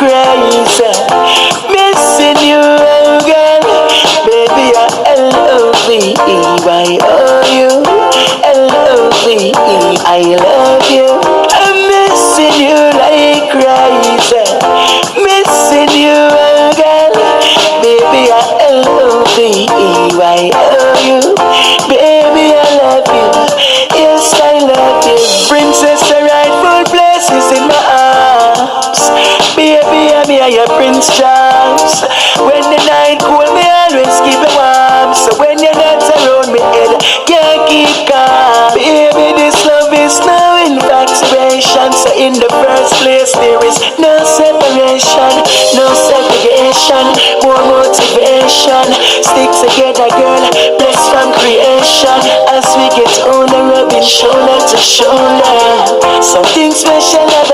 crazy. Missing you, oh girl. Baby, I L-O-V-E-Y-O-U. L-O-V-E, I love you. I'm missing you like crazy. Missing you, oh girl. Baby, I L-O-V-E-Y-O-U. Baby, I love you. Yes, I love you. Princess, the rightful place is in my arms. Baby, I'm here, your Prince Charles. When the night cold, me always keep it warm. So when you're not around me, head can't keep calm. Baby, this love is no infatuation. So in the first place, there is no separation, no segregation, more motivation. Stick together, girl, blessed from creation. As we get older, rubbing shoulder to shoulder. Something special about